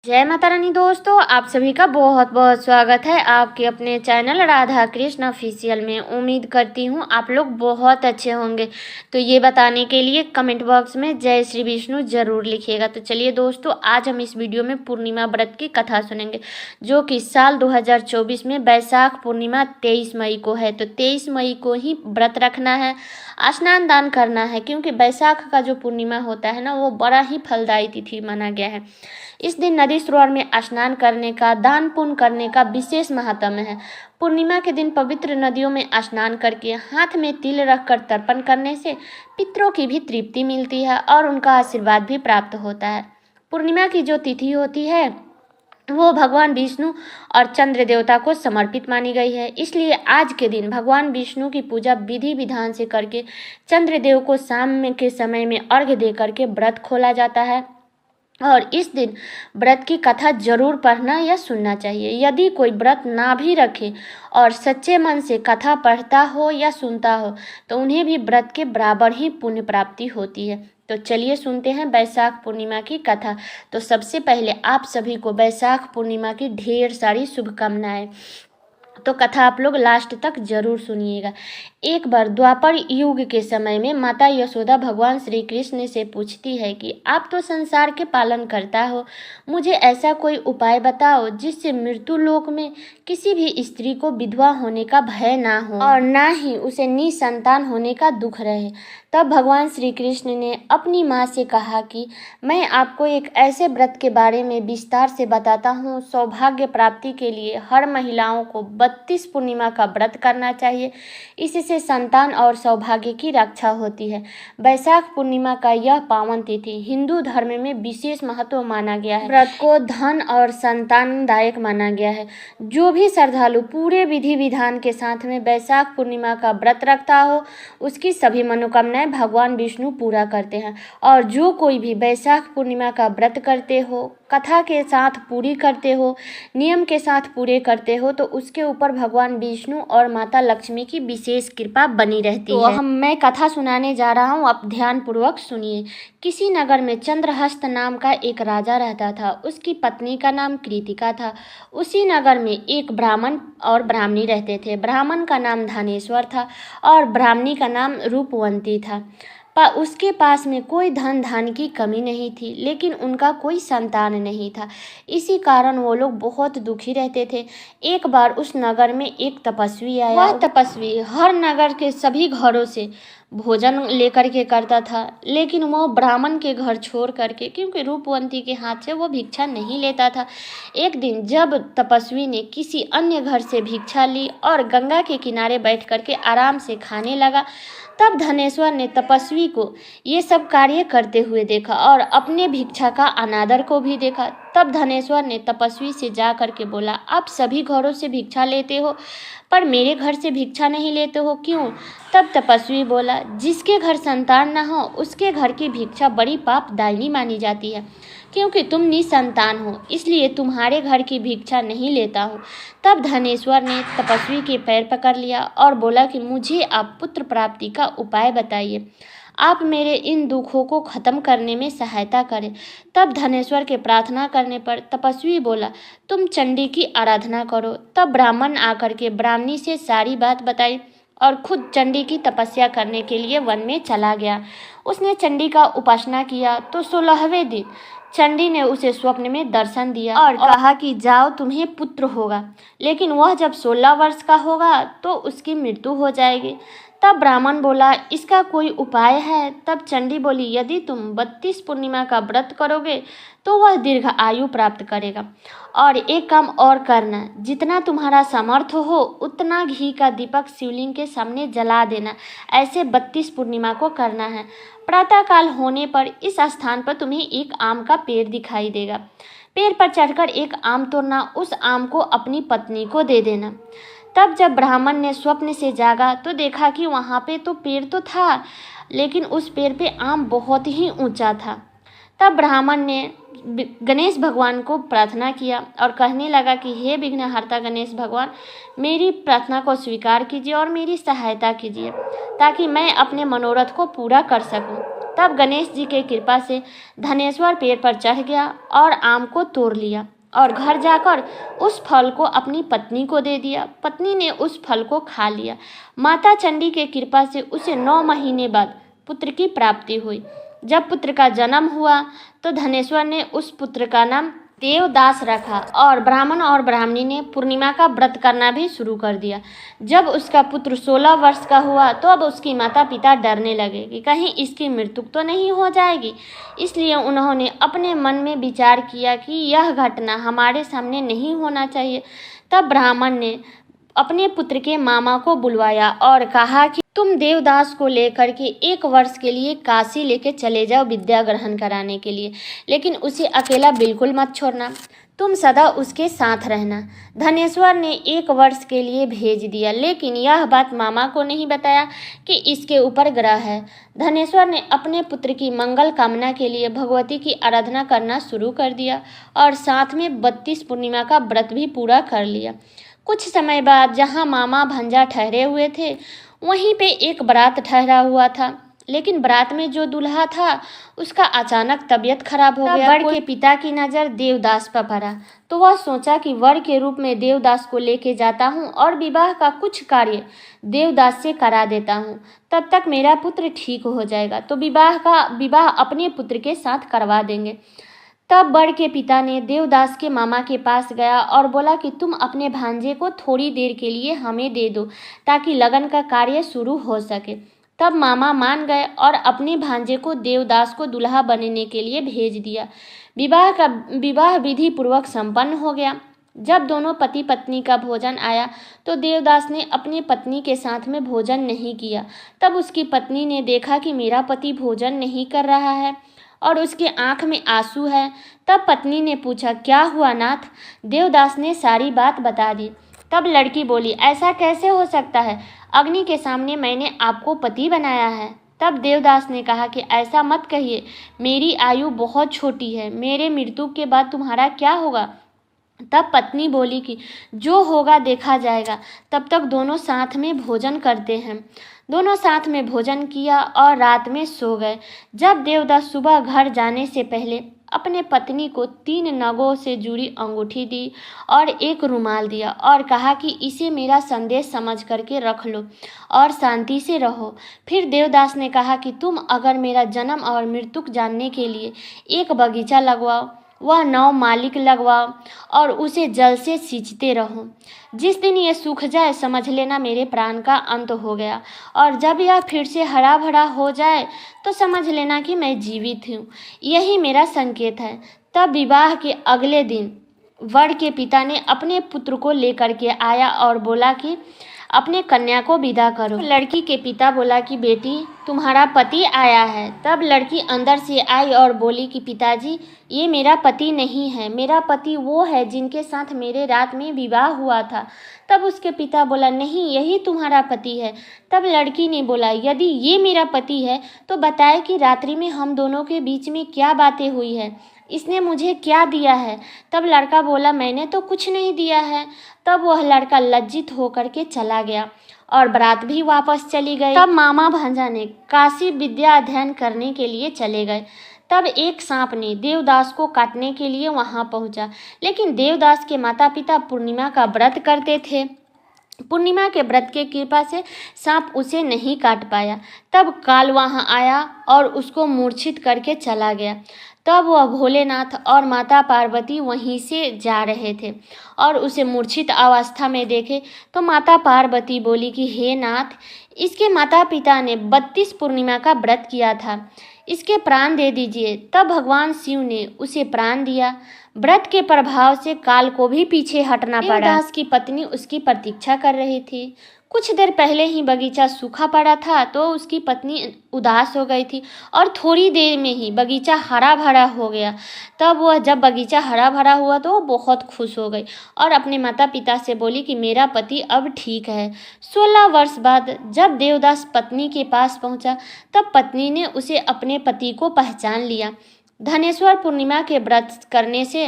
जय माता रानी दोस्तों, आप सभी का बहुत बहुत स्वागत है आपके अपने चैनल राधा कृष्ण ऑफिशियल में। उम्मीद करती हूँ आप लोग बहुत अच्छे होंगे। तो ये बताने के लिए कमेंट बॉक्स में जय श्री विष्णु जरूर लिखिएगा। तो चलिए दोस्तों, आज हम इस वीडियो में पूर्णिमा व्रत की कथा सुनेंगे, जो कि साल 2024 में बैसाख पूर्णिमा 23 मई को है। तो 23 मई को ही व्रत रखना है, स्नान दान करना है, क्योंकि बैसाख का जो पूर्णिमा होता है ना, वो बड़ा ही फलदायी तिथि माना गया है। इस दिन नदी सरोवर में स्नान करने का, दान पुण्य करने का विशेष महत्व है। पूर्णिमा के दिन पवित्र नदियों में स्नान करके हाथ में तिल रखकर तर्पण करने से पितरों की भी तृप्ति मिलती है और उनका आशीर्वाद भी प्राप्त होता है। पूर्णिमा की जो तिथि होती है वो भगवान विष्णु और चंद्र देवता को समर्पित मानी गई है। इसलिए आज के दिन भगवान विष्णु की पूजा विधि विधान से करके चंद्रदेव को शाम के समय में अर्घ्य दे करके व्रत खोला जाता है। और इस दिन व्रत की कथा जरूर पढ़ना या सुनना चाहिए। यदि कोई व्रत ना भी रखे और सच्चे मन से कथा पढ़ता हो या सुनता हो तो उन्हें भी व्रत के बराबर ही पुण्य प्राप्ति होती है। तो चलिए सुनते हैं बैसाख पूर्णिमा की कथा। तो सबसे पहले आप सभी को बैसाख पूर्णिमा की ढेर सारी शुभकामनाएं। तो कथा आप लोग लास्ट तक जरूर सुनिएगा। एक बार द्वापर युग के समय में माता यशोदा भगवान श्री कृष्ण से पूछती है कि आप तो संसार के पालन करता हो, मुझे ऐसा कोई उपाय बताओ जिससे मृत्यु लोक में किसी भी स्त्री को विधवा होने का भय ना हो और ना ही उसे निसंतान होने का दुख रहे। तब भगवान श्री कृष्ण ने अपनी माँ से कहा कि मैं आपको एक ऐसे व्रत के बारे में विस्तार से बताता हूँ। सौभाग्य प्राप्ति के लिए हर महिलाओं को 32 पूर्णिमा का व्रत करना चाहिए। इससे संतान और सौभाग्य की रक्षा होती है। बैसाख पूर्णिमा का यह पावन तिथि हिंदू धर्म में विशेष महत्व माना गया है। व्रत को धन और संतानदायक माना गया है। जो भी श्रद्धालु पूरे विधि विधान के साथ में बैसाख पूर्णिमा का व्रत रखता हो, उसकी सभी मनोकामनाएं भगवान विष्णु पूरा करते हैं। और जो कोई भी बैसाख पूर्णिमा का व्रत करते हो, कथा के साथ पूरी करते हो, नियम के साथ पूरे करते हो, तो उसके ऊपर भगवान विष्णु और माता लक्ष्मी की विशेष कृपा बनी रहती है। मैं कथा सुनाने जा रहा हूँ, आप ध्यान पूर्वक सुनिए। किसी नगर में चंद्रहस्त नाम का एक राजा रहता था। उसकी पत्नी का नाम कृतिका था। उसी नगर में एक ब्राह्मण और ब्राह्मणी रहते थे। ब्राह्मण का नाम धनेश्वर था और ब्राह्मणी का नाम रूपवंती था। उसके पास में कोई धन धान की कमी नहीं थी, लेकिन उनका कोई संतान नहीं था। इसी कारण वो लोग बहुत दुखी रहते थे। एक बार उस नगर में एक तपस्वी आया। वह तपस्वी हर नगर के सभी घरों से भोजन लेकर के करता था, लेकिन वो ब्राह्मण के घर छोड़ करके, क्योंकि रूपवंती के हाथ से वो भिक्षा नहीं लेता था। एक दिन जब तपस्वी ने किसी अन्य घर से भिक्षा ली और गंगा के किनारे बैठ करके आराम से खाने लगा, तब धनेश्वर ने तपस्वी को ये सब कार्य करते हुए देखा और अपने भिक्षा का अनादर को भी देखा। तब धनेश्वर ने तपस्वी से जा करके बोला, आप सभी घरों से भिक्षा लेते हो पर मेरे घर से भिक्षा नहीं लेते हो, क्यों? तब तपस्वी बोला, जिसके घर संतान न हो उसके घर की भिक्षा बड़ी पापदायिनी मानी जाती है। क्योंकि तुम निसंतान हो, इसलिए तुम्हारे घर की भिक्षा नहीं लेता हूँ। तब धनेश्वर ने तपस्वी के पैर पकड़ लिया और बोला कि मुझे आप पुत्र प्राप्ति का उपाय बताइए, आप मेरे इन दुखों को खत्म करने में सहायता करें। तब धनेश्वर के प्रार्थना करने पर तपस्वी बोला, तुम चंडी की आराधना करो। तब ब्राह्मण आकर के ब्राह्मणी से सारी बात बताई और खुद चंडी की तपस्या करने के लिए वन में चला गया। उसने चंडी का उपासना किया तो 16वें दिन चंडी ने उसे स्वप्न में दर्शन दिया और कहा कि जाओ, तुम्हें पुत्र होगा, लेकिन वह जब 16 वर्ष का होगा तो उसकी मृत्यु हो जाएगी। तब ब्राह्मण बोला, इसका कोई उपाय है? तब चंडी बोली, यदि तुम 32 पूर्णिमा का व्रत करोगे तो वह दीर्घ आयु प्राप्त करेगा। और एक काम और करना, जितना तुम्हारा सामर्थ्य हो उतना घी का दीपक शिवलिंग के सामने जला देना। ऐसे 32 पूर्णिमा को करना है। प्रातःकाल होने पर इस स्थान पर तुम्हें एक आम का पेड़ दिखाई देगा। पेड़ पर चढ़कर एक आम तोड़ना, उस आम को अपनी पत्नी को दे देना। तब जब ब्राह्मण ने स्वप्न से जागा तो देखा कि वहाँ पे तो पेड़ तो था, लेकिन उस पेड़ पे आम बहुत ही ऊंचा था। तब ब्राह्मण ने गणेश भगवान को प्रार्थना किया और कहने लगा कि हे विघ्नहर्ता गणेश भगवान, मेरी प्रार्थना को स्वीकार कीजिए और मेरी सहायता कीजिए ताकि मैं अपने मनोरथ को पूरा कर सकूं। तब गणेश जी के कृपा से धनेश्वर पेड़ पर चढ़ गया और आम को तोड़ लिया और घर जाकर उस फल को अपनी पत्नी को दे दिया। पत्नी ने उस फल को खा लिया। माता चंडी के कृपा से उसे 9 महीने बाद पुत्र की प्राप्ति हुई। जब पुत्र का जन्म हुआ तो धनेश्वर ने उस पुत्र का नाम देवदास रखा और ब्राह्मण और ब्राह्मणी ने पूर्णिमा का व्रत करना भी शुरू कर दिया। जब उसका पुत्र 16 वर्ष का हुआ तो अब उसकी माता पिता डरने लगे कि कहीं इसकी मृत्यु तो नहीं हो जाएगी। इसलिए उन्होंने अपने मन में विचार किया कि यह घटना हमारे सामने नहीं होना चाहिए। तब ब्राह्मण ने अपने पुत्र के मामा को बुलवाया और कहा कि तुम देवदास को लेकर के 1 वर्ष के लिए काशी लेके चले जाओ विद्या ग्रहण कराने के लिए, लेकिन उसे अकेला बिल्कुल मत छोड़ना, तुम सदा उसके साथ रहना। धनेश्वर ने 1 वर्ष के लिए भेज दिया, लेकिन यह बात मामा को नहीं बताया कि इसके ऊपर ग्रह है। धनेश्वर ने अपने पुत्र की मंगल कामना के लिए भगवती की आराधना करना शुरू कर दिया और साथ में 32 पूर्णिमा का व्रत भी पूरा कर लिया। कुछ समय बाद जहाँ मामा भंजा ठहरे हुए थे वहीं पे एक बारात ठहरा हुआ था, लेकिन बारात में जो दूल्हा था उसका अचानक तबीयत खराब हो गया। वर के पिता की नज़र देवदास पर पड़ा तो वह सोचा कि वर के रूप में देवदास को लेके जाता हूँ और विवाह का कुछ कार्य देवदास से करा देता हूँ, तब तक मेरा पुत्र ठीक हो जाएगा तो विवाह अपने पुत्र के साथ करवा देंगे। तब वर के पिता ने देवदास के मामा के पास गया और बोला कि तुम अपने भांजे को थोड़ी देर के लिए हमें दे दो ताकि लगन का कार्य शुरू हो सके। तब मामा मान गए और अपने भांजे को देवदास को दूल्हा बनने के लिए भेज दिया। विवाह विधि पूर्वक संपन्न हो गया। जब दोनों पति पत्नी का भोजन आया तो देवदास ने अपनी पत्नी के साथ में भोजन नहीं किया। तब उसकी पत्नी ने देखा कि मेरा पति भोजन नहीं कर रहा है और उसके आंख में आंसू है। तब पत्नी ने पूछा, क्या हुआ नाथ? देवदास ने सारी बात बता दी। तब लड़की बोली, ऐसा कैसे हो सकता है? अग्नि के सामने मैंने आपको पति बनाया है। तब देवदास ने कहा कि ऐसा मत कहिए, मेरी आयु बहुत छोटी है, मेरे मृत्यु के बाद तुम्हारा क्या होगा? तब पत्नी बोली कि जो होगा देखा जाएगा, तब तक दोनों साथ में भोजन करते हैं। दोनों साथ में भोजन किया और रात में सो गए। जब देवदास सुबह घर जाने से पहले अपने पत्नी को 3 नगों से जुड़ी अंगूठी दी और एक रुमाल दिया और कहा कि इसे मेरा संदेश समझ करके रख लो और शांति से रहो। फिर देवदास ने कहा कि तुम अगर मेरा जन्म और मृत्यु जानने के लिए एक बगीचा लगवाओ, वह 9 मालिक लगवाओ और उसे जल से सींचते रहो। जिस दिन ये सूख जाए समझ लेना मेरे प्राण का अंत हो गया, और जब यह फिर से हरा भरा हो जाए तो समझ लेना कि मैं जीवित हूँ। यही मेरा संकेत है। तब विवाह के अगले दिन वर के पिता ने अपने पुत्र को लेकर के आया और बोला कि अपने कन्या को विदा करो। लड़की के पिता बोला कि बेटी, तुम्हारा पति आया है। तब लड़की अंदर से आई और बोली कि पिताजी, ये मेरा पति नहीं है, मेरा पति वो है जिनके साथ मेरे रात में विवाह हुआ था। तब उसके पिता बोला, नहीं, यही तुम्हारा पति है। तब लड़की ने बोला, यदि ये मेरा पति है तो बताए कि रात्रि में हम दोनों के बीच में क्या बातें हुई है, इसने मुझे क्या दिया है? तब लड़का बोला, मैंने तो कुछ नहीं दिया है। तब वह लड़का लज्जित होकर के चला गया और बारात भी वापस चली गई। तब मामा भांजा ने काशी विद्या अध्ययन करने के लिए चले गए। तब एक सांप ने देवदास को काटने के लिए वहां पहुंचा, लेकिन देवदास के माता पिता पूर्णिमा का व्रत करते थे। पूर्णिमा के व्रत के कृपा से सांप उसे नहीं काट पाया। तब काल वहां आया और उसको मूर्छित करके चला गया। तब वह भोलेनाथ और माता पार्वती वहीं से जा रहे थे और उसे मूर्छित अवस्था में देखे तो माता पार्वती बोली कि हे नाथ, इसके माता पिता ने 32 पूर्णिमा का व्रत किया था, इसके प्राण दे दीजिए। तब भगवान शिव ने उसे प्राण दिया। व्रत के प्रभाव से काल को भी पीछे हटना पड़ा। देवदास की पत्नी उसकी प्रतीक्षा कर रही थी। कुछ देर पहले ही बगीचा सूखा पड़ा था तो उसकी पत्नी उदास हो गई थी और थोड़ी देर में ही बगीचा हरा भरा हो गया। तब जब बगीचा हरा भरा हुआ तो वो बहुत खुश हो गई और अपने माता पिता से बोली कि मेरा पति अब ठीक है। 16 वर्ष बाद जब देवदास पत्नी के पास पहुंचा तब पत्नी ने उसे अपने पति को पहचान लिया। धनेश्वर पूर्णिमा के व्रत करने से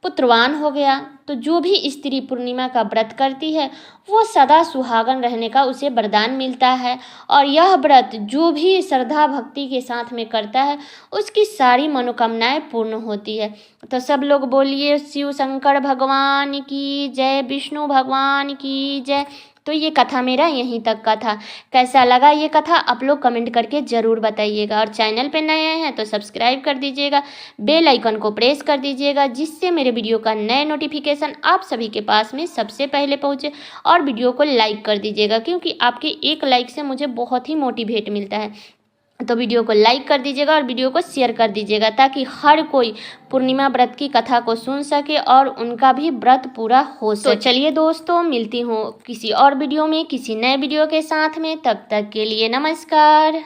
पुत्रवान हो गया। तो जो भी स्त्री पूर्णिमा का व्रत करती है वो सदा सुहागन रहने का उसे वरदान मिलता है। और यह व्रत जो भी श्रद्धा भक्ति के साथ में करता है उसकी सारी मनोकामनाएं पूर्ण होती है। तो सब लोग बोलिए शिव शंकर भगवान की जय, विष्णु भगवान की जय। तो ये कथा मेरा यहीं तक का था। कैसा लगा ये कथा आप लोग कमेंट करके ज़रूर बताइएगा। और चैनल पे नए हैं तो सब्सक्राइब कर दीजिएगा, बेल आइकन को प्रेस कर दीजिएगा, जिससे मेरे वीडियो का नए नोटिफिकेशन आप सभी के पास में सबसे पहले पहुंचे। और वीडियो को लाइक कर दीजिएगा, क्योंकि आपके एक लाइक से मुझे बहुत ही मोटिवेट मिलता है। तो वीडियो को लाइक कर दीजिएगा और वीडियो को शेयर कर दीजिएगा, ताकि हर कोई पूर्णिमा व्रत की कथा को सुन सके और उनका भी व्रत पूरा हो सके। तो चलिए दोस्तों, मिलती हूँ किसी और वीडियो में किसी नए वीडियो के साथ में। तब तक के लिए नमस्कार।